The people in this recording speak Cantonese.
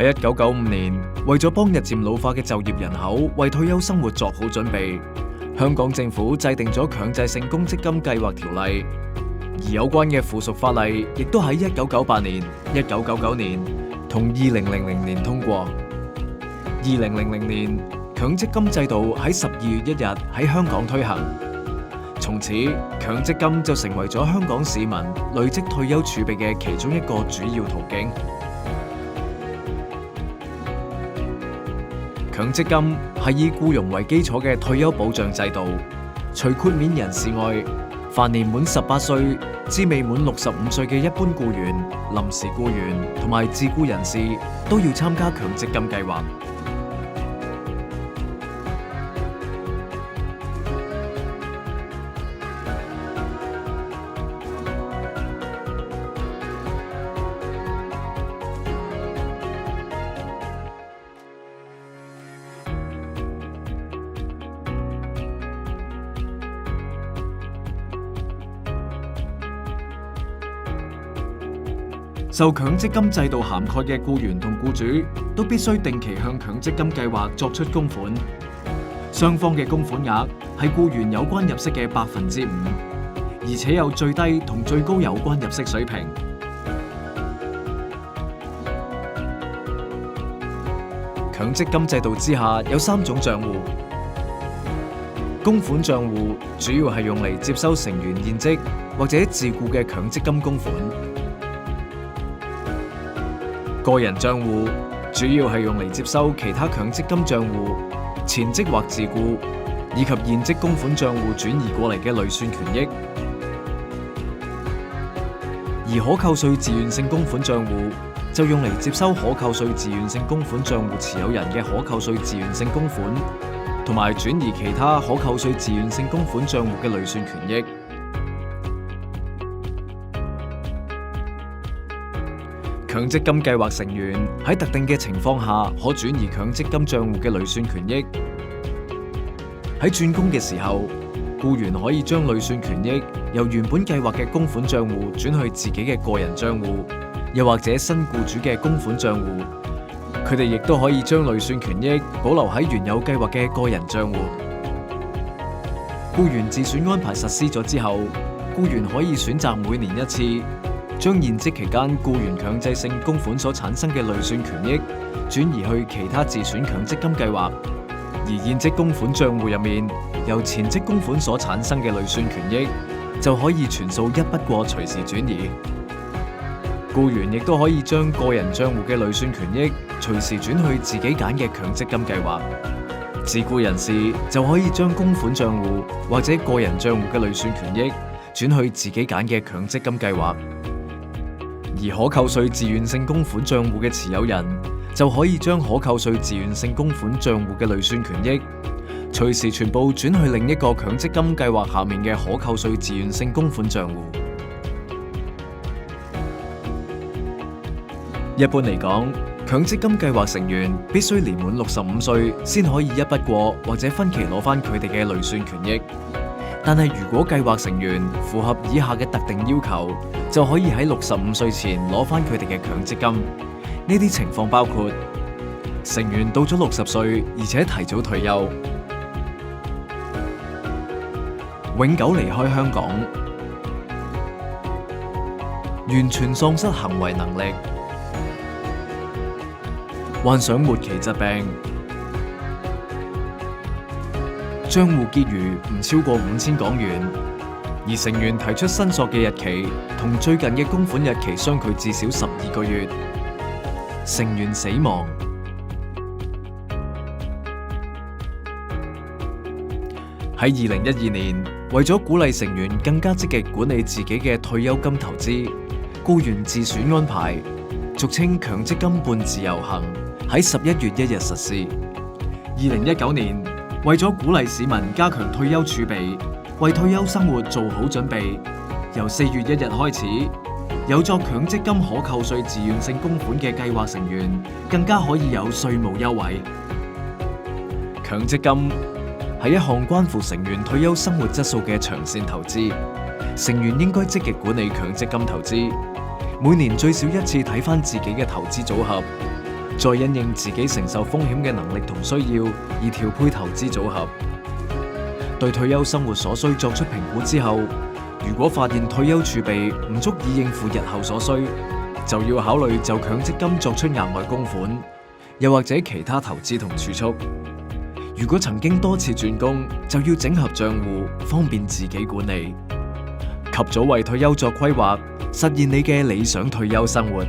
喺1995年，為咗幫日漸老化嘅就業人口為退休生活作好準備，香港政府制定咗強制性公積金計劃條例，而有關嘅附屬法例亦都喺1998年、1999年同2000年通過。2000年，強積金制度喺12月1日喺香港推行，從此強積金就成為咗香港市民累積退休儲備嘅其中一個主要途徑。強積金係以僱傭為基礎嘅退休保障制度，除豁免人士外，凡年滿18歲至未滿65歲嘅一般僱員、臨時僱員同埋自僱人士都要參加強積金計劃。受強積金制度涵蓋嘅僱員同僱主都必須定期向強積金計劃作出供款，雙方嘅供款額係僱員有關入息嘅5%，而且有最低同最高有關入息水平。強積金制度之下有3種賬戶，供款賬戶主要係用嚟接收成員現職或者自僱嘅強積金供款。個人賬戶主要係用嚟接收其他強積金賬戶、前職或自僱以及現職供款賬戶轉移過嚟嘅累算權益，而可扣稅自願性供款賬戶就用嚟接收可扣稅自願性供款賬戶持有人嘅可扣稅自願性供款，同埋轉移其他可扣稅自願性供款賬戶嘅累算權益。強積金計劃成員喺特定嘅情況下可轉移強積金賬戶嘅累算權益。喺轉工嘅時候，僱員可以將累算權益由原本計劃嘅供款賬戶轉去自己嘅個人賬戶，又或者新僱主嘅供款賬戶。佢哋亦都可以將累算權益保留喺原有計劃嘅個人賬戶。僱員自選安排實施咗之後，僱員可以選擇每年一次，將現職期間僱員強制性供款所產生嘅累算權益轉移去其他自選強積金計劃，而現職供款賬戶入面由前職供款所產生嘅累算權益就可以全數一筆過隨時轉移。僱員亦都可以將個人賬戶嘅累算權益隨時轉去自己揀嘅強積金計劃，自僱人士就可以將供款賬戶或者個人賬戶嘅累算權益轉去自己揀嘅強積金計劃。而可扣稅自願性供款賬戶嘅持有人就可以將可扣稅自願性供款賬戶嘅累算權益隨時全部轉去另一個強積金計劃下面嘅可扣稅自願性供款賬戶。一般嚟講，強積金計劃成員必須年滿65歲先可以一筆過或者分期攞翻佢哋嘅累算權益。但係如果計劃成員符合以下嘅特定要求，就可以喺65歲前攞翻佢哋嘅強積金。呢啲情況包括成員到咗60歲而且提早退休，永久離開香港，完全喪失行為能力，患上末期疾病，賬戶結餘唔超過5000港元，而成員提出申索嘅日期同最近嘅供款日期相距至少12個月，成員死亡。喺2012年，為咗鼓勵成員更加積極管理自己嘅退休金投資，僱員自選安排，俗稱強積金半自由行，喺11月1日實施。2019年，為咗鼓勵市民加強退休儲備，為退休生活做好準備，由4月1日開始，有作強積金可扣稅自願性供款嘅計劃成員，更加可以有稅務優惠。強積金係一項關乎成員退休生活質素嘅長線投資，成員應該積極管理強積金投資，每年最少一次睇返自己嘅投資組合，再因應自己承受風險嘅能力同需要而調配投資組合。對退休生活所需作出評估之後，如果發現退休儲備唔足以應付日後所需，就要考慮就強積金作出額外供款，又或者其他投資同儲蓄。如果曾經多次轉工，就要整合賬戶，方便自己管理，及早為退休作規劃，實現你嘅理想退休生活。